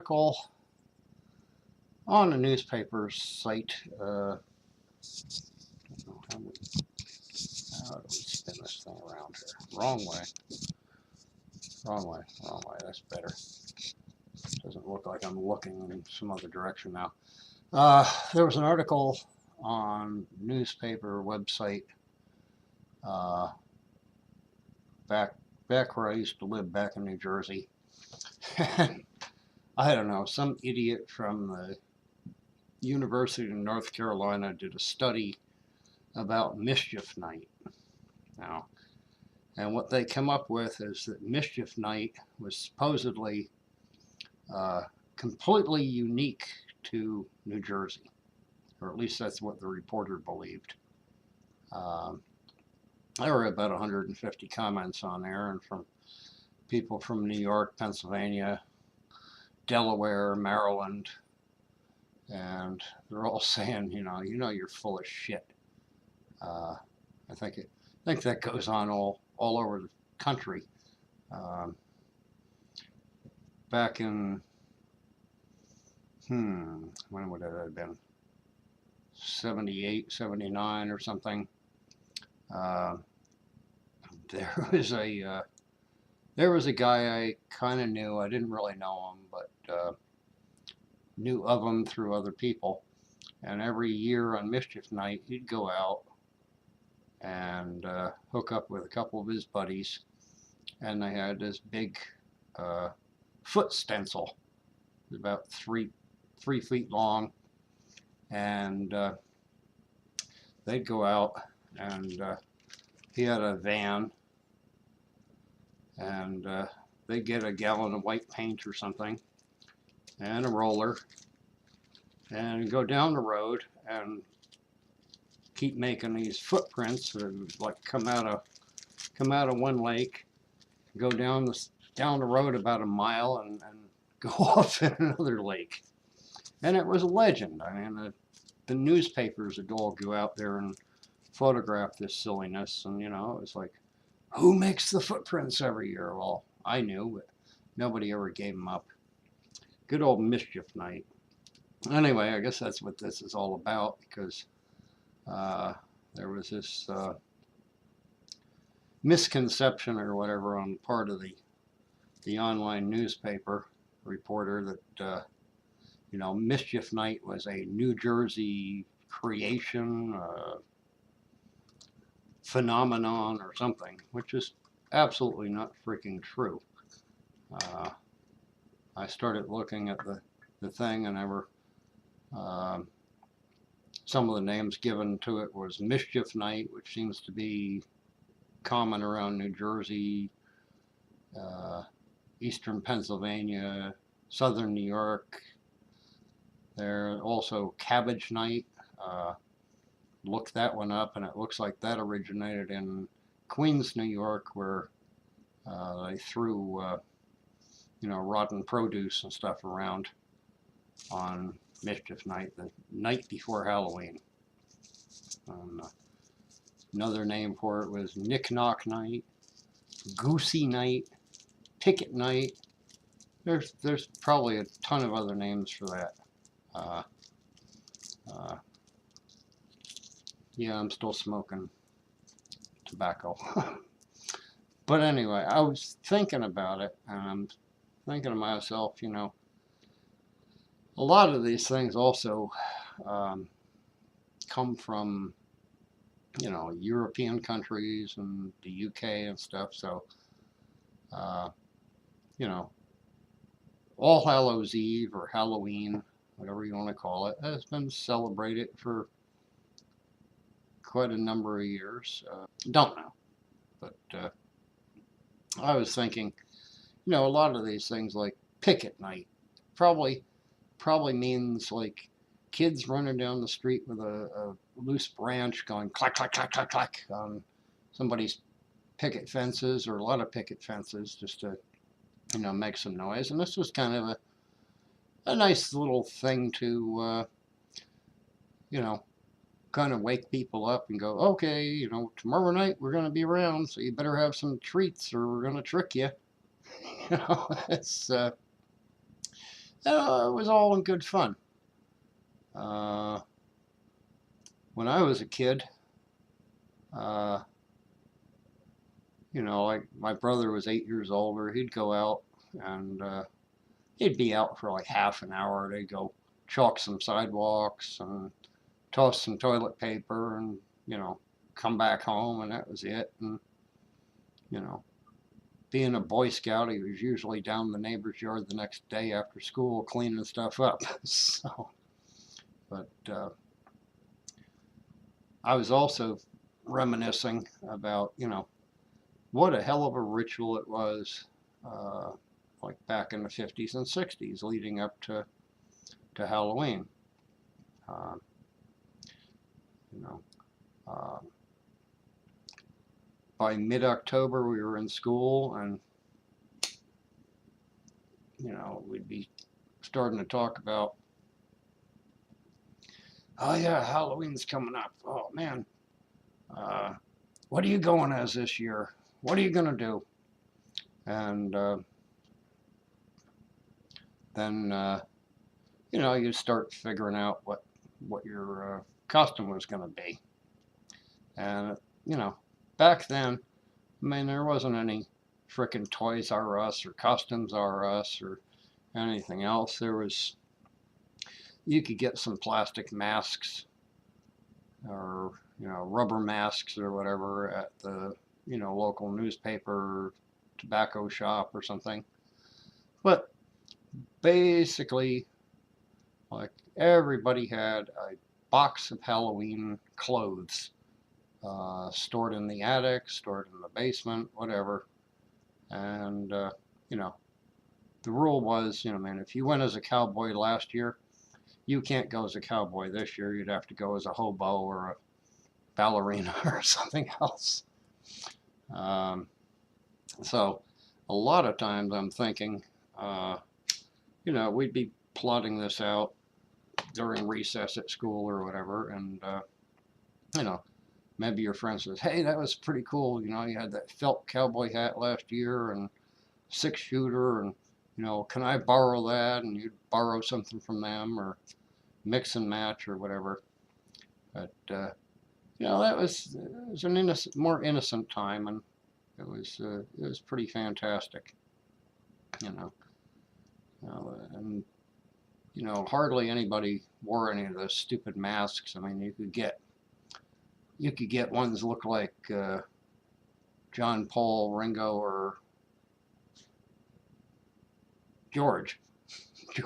article on a newspaper site. How do we spin this thing around here? Wrong way. Wrong way. Wrong way. That's better. Doesn't look like I'm looking in some other direction now. There was an article on newspaper website back where I used to live back in New Jersey. I don't know, some idiot from the University of North Carolina did a study about Mischief Night. Now, and what they come up with is that Mischief Night was supposedly completely unique to New Jersey, or at least that's what the reporter believed. There were about 150 comments on there, and from people from New York, Pennsylvania, Delaware, Maryland, and they're all saying, you're full of shit. I think that goes on all over the country. Back in when would it have been? 78, 79 or something. There was a guy I kind of knew. I didn't really know him, but knew of him through other people. And every year on Mischief Night, he'd go out and hook up with a couple of his buddies, and they had this big foot stencil, about three feet long, and they'd go out, and he had a van, and they'd get a gallon of white paint or something, and a roller, and go down the road and keep making these footprints that would like come out of one lake, go down the road about a mile, and go off in another lake. And it was a legend. I mean, the newspapers would all go out there and photograph this silliness, and it was like, who makes the footprints every year? Well, I knew, but nobody ever gave them up. Good old Mischief Night. Anyway, I guess that's what this is all about, because there was this misconception or whatever on part of the online newspaper reporter that Mischief Night was a New Jersey creation, phenomenon or something, which is absolutely not freaking true. I started looking at the thing, and some of the names given to it was Mischief Night, which seems to be common around New Jersey, eastern Pennsylvania, southern New York. There's also Cabbage Night. Looked that one up, and it looks like that originated in Queens, New York, where they threw rotten produce and stuff around on Mischief Night, the night before Halloween. Another name for it was Knick Knock Night, Goosey Night, Ticket Night. There's probably a ton of other names for that. Yeah, I'm still smoking tobacco. But anyway, I was thinking about it, and I'm thinking to myself, a lot of these things also come from, European countries and the UK and stuff. So, All Hallows Eve or Halloween, whatever you want to call it, has been celebrated for quite a number of years. Don't know, but I was thinking, a lot of these things like Picket Night probably means like kids running down the street with a loose branch going clack, clack, clack, clack, clack on somebody's picket fences, or a lot of picket fences, just to, make some noise. And this was kind of a nice little thing to, kind of wake people up and go, okay, tomorrow night we're going to be around, so you better have some treats or we're going to trick you. It's It was all in good fun. When I was a kid, uh, like my brother was 8 years older, he'd go out and he'd be out for like half an hour. They'd go chalk some sidewalks and toss some toilet paper and, come back home, and that was it. And, you know, being a Boy Scout, he was usually down the neighbor's yard the next day after school cleaning stuff up. So, but I was also reminiscing about, what a hell of a ritual it was, like back in the 50s and 60s leading up to Halloween. Uh, you know, uh, by mid-October we were in school, and we'd be starting to talk about, oh yeah, Halloween's coming up. Oh man, what are you going as this year? What are you gonna do? And then you start figuring out what your costume was gonna be. And back then, I mean, there wasn't any frickin' Toys R Us or Costumes R Us or anything else. You could get some plastic masks or, rubber masks or whatever at the, local newspaper, tobacco shop or something. But basically, like, everybody had a box of Halloween clothes stored in the attic, stored in the basement, whatever. And, the rule was, man, if you went as a cowboy last year, you can't go as a cowboy this year. You'd have to go as a hobo or a ballerina or something else. So a lot of times I'm thinking, we'd be plotting this out during recess at school or whatever, and, maybe your friend says, hey, that was pretty cool. You had that felt cowboy hat last year and 6-shooter, and, can I borrow that? And you'd borrow something from them or mix and match or whatever. But, that it was an more innocent time, and it was pretty fantastic, and, hardly anybody wore any of those stupid masks. I mean, you could get ones that look like John, Paul, Ringo, or George, the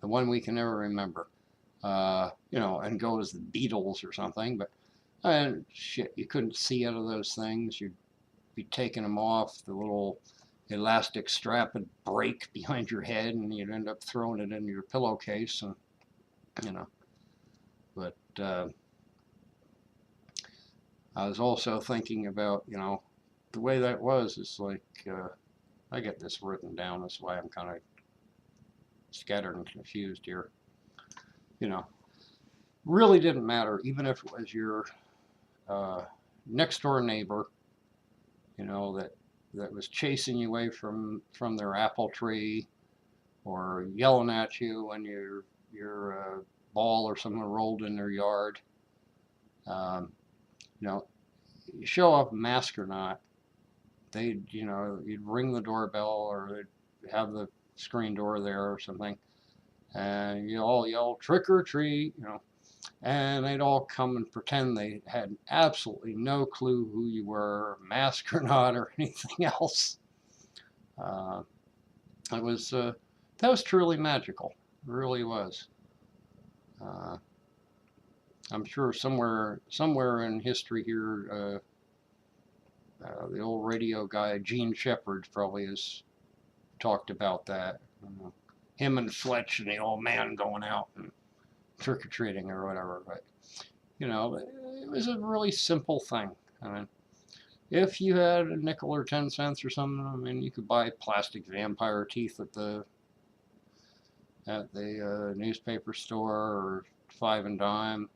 one we can never remember, and go as the Beatles or something. But shit, you couldn't see out of those things. You'd be taking them off. The little elastic strap would break behind your head, and you'd end up throwing it into your pillowcase. And but I was also thinking about, the way that was. It's like, I get this written down. That's why I'm kind of scattered and confused here. Really didn't matter, even if it was your next door neighbor, that was chasing you away from their apple tree, or yelling at you when your ball or something rolled in their yard. You show up mask or not, you'd ring the doorbell, or they'd have the screen door there or something, and you all yell trick or treat, and they'd all come and pretend they had absolutely no clue who you were, mask or not, or anything else. That was truly magical. It really was. I'm sure somewhere in history here, the old radio guy Gene Shepherd probably has talked about that. Him and Fletch and the old man going out and trick-or-treating or whatever. But it was a really simple thing. I mean, if you had a nickel or 10 cents or something, I mean, you could buy plastic vampire teeth at the newspaper store, or Five and Dime.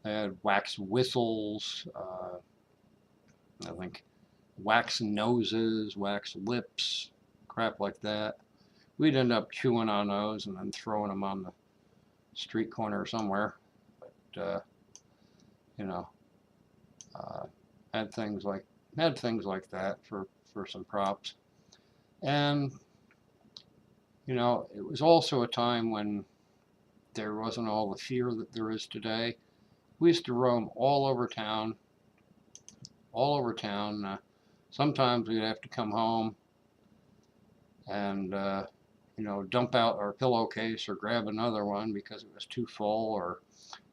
They had wax whistles, I think wax noses, wax lips, crap like that. we'd end up chewing on those and then throwing them on the street corner somewhere. But you know, uh, had things like that for some props. And you know, it was also a time when there wasn't all the fear that there is today. We used to roam all over town, all over town. Sometimes we'd have to come home and you know, dump out our pillowcase or grab another one because it was too full, or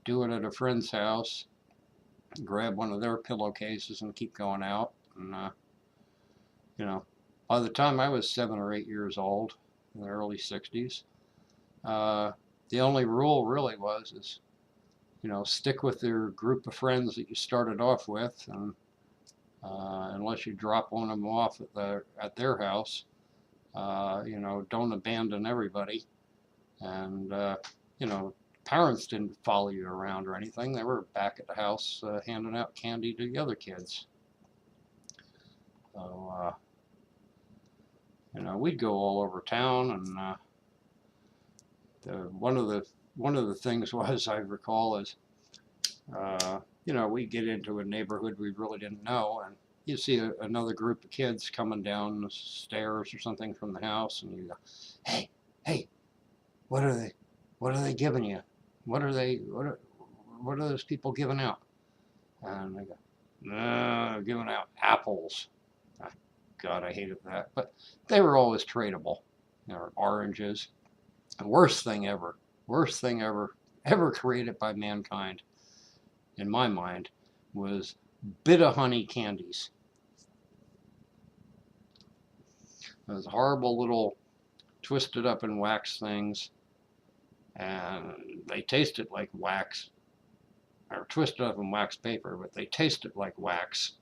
do it at a friend's house, grab one of their pillowcases and keep going out. And you know, by the time I was 7 or 8 years old, in the early 60s, the only rule really is, you know, stick with your group of friends that you started off with, and unless you drop one of them off at their house, you know, don't abandon everybody. And you know, parents didn't follow you around or anything. They were back at the house handing out candy to the other kids. So you know, we'd go all over town, and one of the things was, I recall, is you know, we get into a neighborhood we really didn't know, and you see another group of kids coming down the stairs or something from the house, and you go, hey, what are they giving you? What are those people giving out? And they go, no, giving out apples. God, I hated that. But they were always tradable. You know, oranges. The worst thing ever created by mankind, in my mind, was Bit-O-Honey candies. Those horrible little twisted up in wax things, and they tasted like wax, or twisted up in wax paper, but they tasted like wax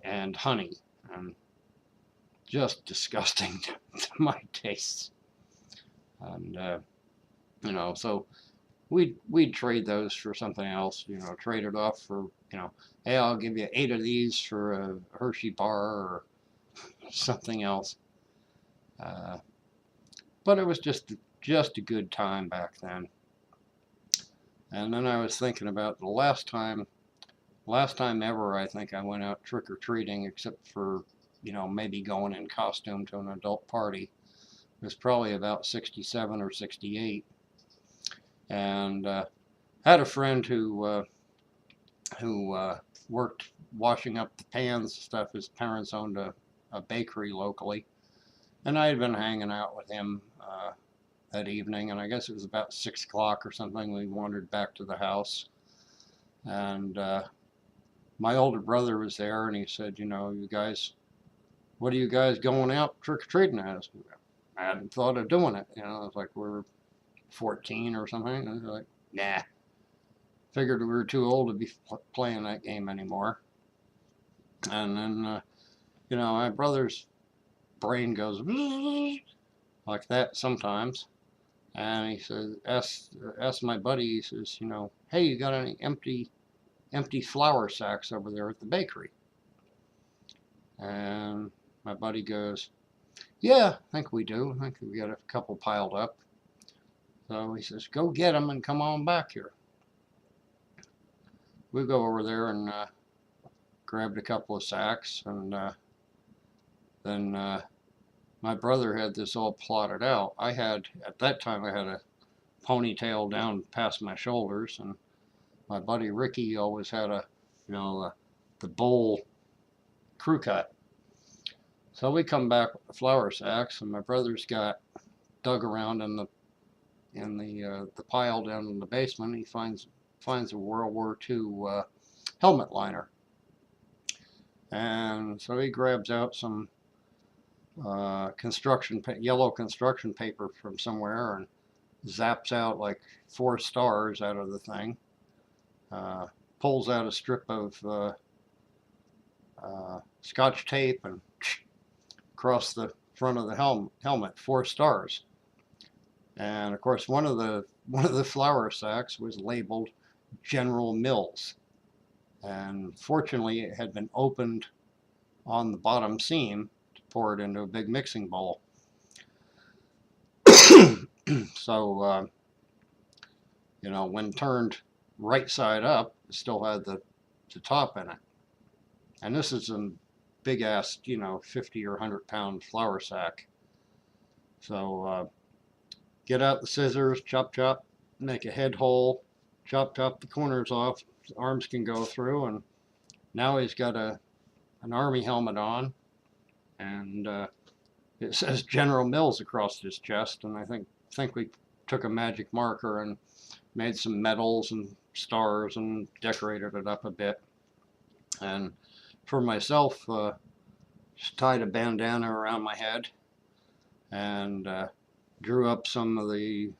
and honey, and just disgusting to my tastes. And you know, so we'd trade those for something else. You know, trade it off for, you know, hey, I'll give you 8 of these for a Hershey bar or something else. But it was just a good time back then. And then I was thinking about the last time ever I think I went out trick-or-treating, except for, you know, maybe going in costume to an adult party. It was probably about 67 or 68. And had a friend who worked washing up the pans and stuff. His parents owned a bakery locally, and I had been hanging out with him that evening, and I guess it was about 6 o'clock or something. We wandered back to the house, and my older brother was there, and he said, you know, you guys, what are you guys going out trick-or-treating as? I hadn't thought of doing it. You know, it was like, we're 14 or something. I was like, nah. Figured we were too old to be playing that game anymore. And then, you know, my brother's brain goes like that sometimes. And he says, ask my buddy, he says, you know, hey, you got any empty flour sacks over there at the bakery? And my buddy goes, yeah, I think we do. I think we got a couple piled up. So he says, go get them and come on back here. We go over there and grabbed a couple of sacks, and then my brother had this all plotted out. At that time, I had a ponytail down past my shoulders, and my buddy Ricky always had the bowl crew cut. So we come back with the flour sacks, and my brother's got dug around in the pile down in the basement. He finds a World War II helmet liner, and so he grabs out some yellow construction paper from somewhere and zaps out like 4 stars out of the thing. Pulls out a strip of Scotch tape and across the front of the helmet, 4 stars. And of course, one of the flour sacks was labeled General Mills, and fortunately it had been opened on the bottom seam to pour it into a big mixing bowl. So, you know, when turned right side up, it still had the top in it. And this is a big ass, you know, 50 or 100 pound flour sack. So, get out the scissors, chop, chop, make a head hole, chop the corners off, arms can go through, and now he's got an army helmet on, and it says General Mills across his chest, and I think we took a magic marker and made some medals and stars and decorated it up a bit. And for myself, just tied a bandana around my head and drew up some of the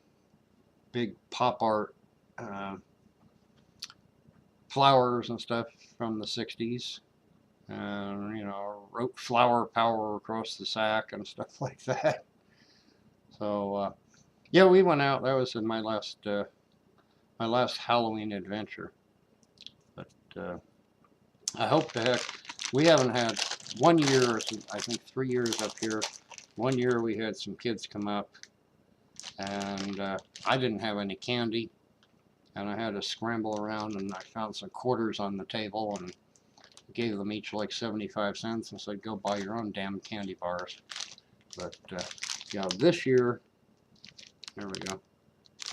big pop art flowers and stuff from the 60s, and, you know, wrote flower power across the sack and stuff like that. So yeah, we went out. That was in my last Halloween adventure. But I hope to heck, we haven't had 1 year, I think 3 years up here. 1 year we had some kids come up, and I didn't have any candy, and I had to scramble around, and I found some quarters on the table and gave them each like 75 cents and said, go buy your own damn candy bars. But you know, this year, there we go,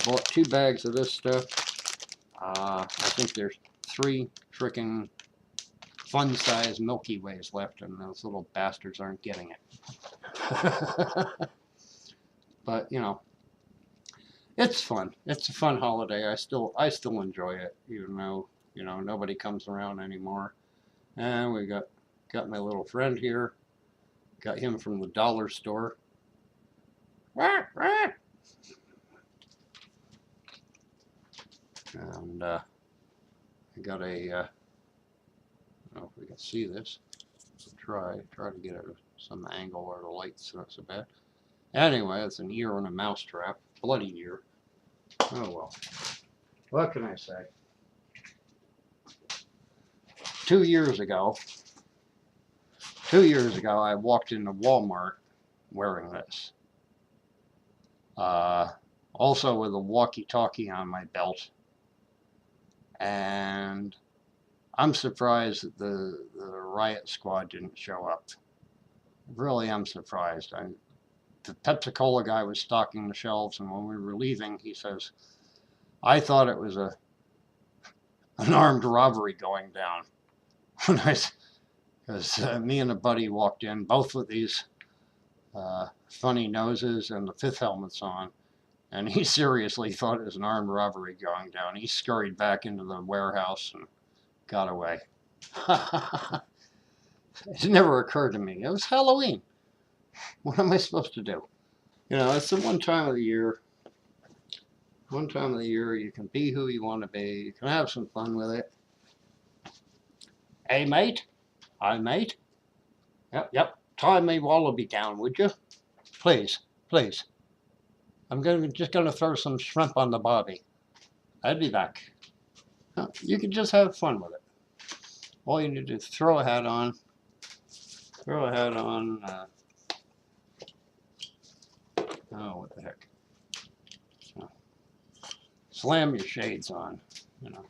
bought 2 bags of this stuff. I think there's 3 freaking fun-sized Milky Ways left, and those little bastards aren't getting it. But, you know, it's fun. It's a fun holiday. I still enjoy it, even though, you know, nobody comes around anymore. And we got my little friend here. Got him from the dollar store. And I got a, I don't know if we can see this. Try to get it some angle where the light's not so bad. Anyway, it's an ear and a mouse trap. Bloody ear. Oh well. What can I say? 2 years ago, I walked into Walmart wearing this. Also with a walkie-talkie on my belt. And I'm surprised that the riot squad didn't show up. Really, I'm surprised. The Pepsi-Cola guy was stocking the shelves, and when we were leaving, he says, I thought it was an armed robbery going down. Because me and a buddy walked in, both with these funny noses and the 5th helmets on, and he seriously thought it was an armed robbery going down. He scurried back into the warehouse and got away. It never occurred to me. It was Halloween. What am I supposed to do? You know, it's the one time of the year you can be who you want to be. You can have some fun with it. Hey, mate. Hi, mate. Yep. Tie me wallaby down, would you? Please. I'm just going to throw some shrimp on the barbie. I'll be back. You can just have fun with it. All you need to do is throw a hat on. Oh, what the heck. Slam your shades on, you know.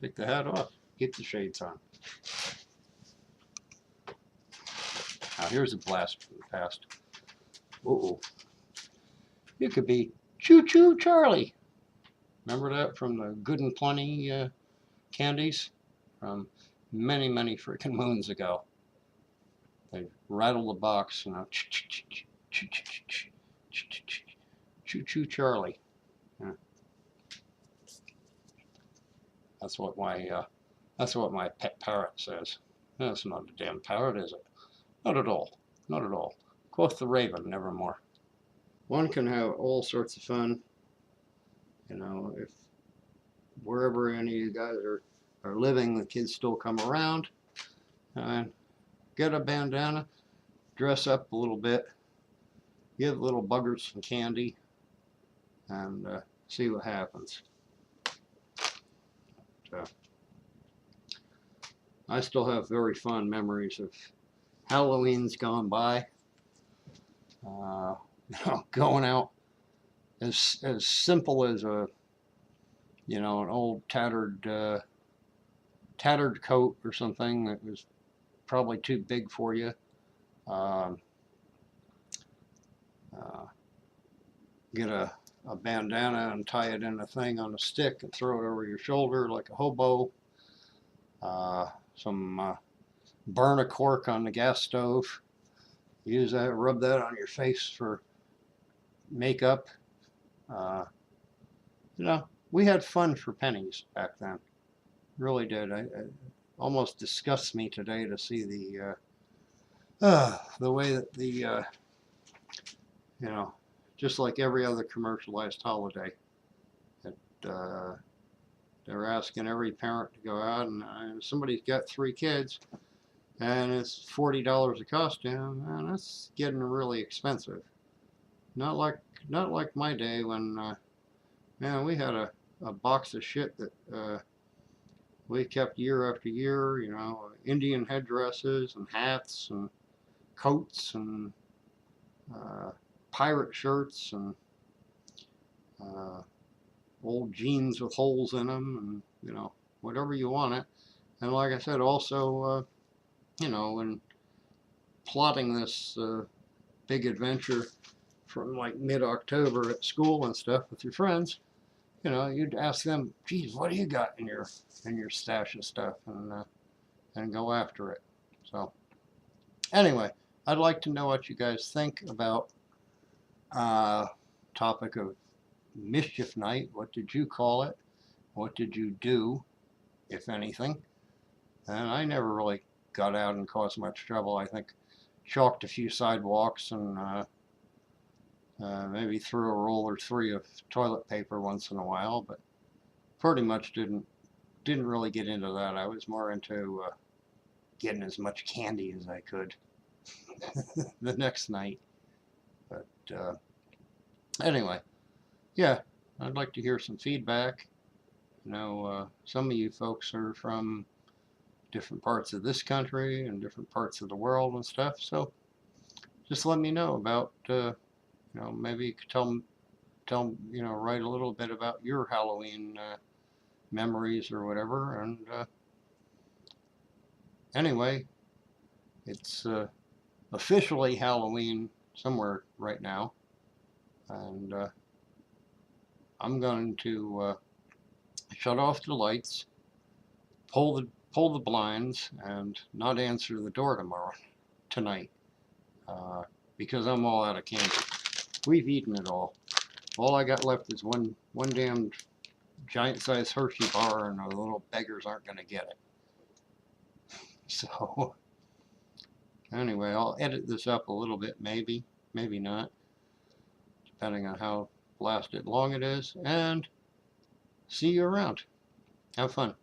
Take the hat off. Get the shades on. Now here's a blast from the past. Uh-oh. You could be Choo Choo Charlie. Remember that from the Good and Plenty candies? From many, many freaking moons ago. They rattle the box, you know. Choo Choo Charlie. Yeah. That's what my pet parrot says. That's not a damn parrot, is it? Not at all. Not at all. Quoth the raven, nevermore. One can have all sorts of fun. You know, if wherever any of you guys are living, the kids still come around. Get a bandana, dress up a little bit, give little buggers some candy, and see what happens. I still have very fond memories of Halloween's gone by. Going out as simple as a, an old tattered coat or something that was probably too big for you. Um, uh, get a bandana and tie it in a thing on a stick and throw it over your shoulder like a hobo. Burn a cork on the gas stove. Use that, rub that on your face for makeup. Uh, we had fun for pennies back then. Really did. It almost disgusts me today to see the way that just like every other commercialized holiday, that they're asking every parent to go out and somebody's got 3 kids and it's $40 a costume, and that's getting really expensive. Not like my day when man, we had a box of shit that we kept year after year, Indian headdresses and hats and coats and pirate shirts and old jeans with holes in them, and whatever you want it. And like I said, also when plotting this big adventure from like mid-October at school and stuff with your friends, you'd ask them, geez, what do you got in your stash of stuff, and go after it. So anyway, I'd like to know what you guys think about topic of mischief night. What did you call it? What did you do, if anything? And I never really got out and caused much trouble. I think chalked a few sidewalks and maybe threw a roll or 3 of toilet paper once in a while, but pretty much didn't really get into that. I was more into getting as much candy as I could the next night. But anyway, yeah, I'd like to hear some feedback. Some of you folks are from different parts of this country and different parts of the world and stuff, so just let me know about maybe you could write a little bit about your Halloween memories or whatever. And anyway, it's officially Halloween somewhere right now, and I'm going to shut off the lights, pull the blinds, and not answer the door tonight, because I'm all out of candy. We've eaten it all. All I got left is one damn giant-sized Hershey bar, and the little beggars aren't going to get it. So anyway, I'll edit this up a little bit, maybe not, depending on how blasted long it is, and see you around. Have fun.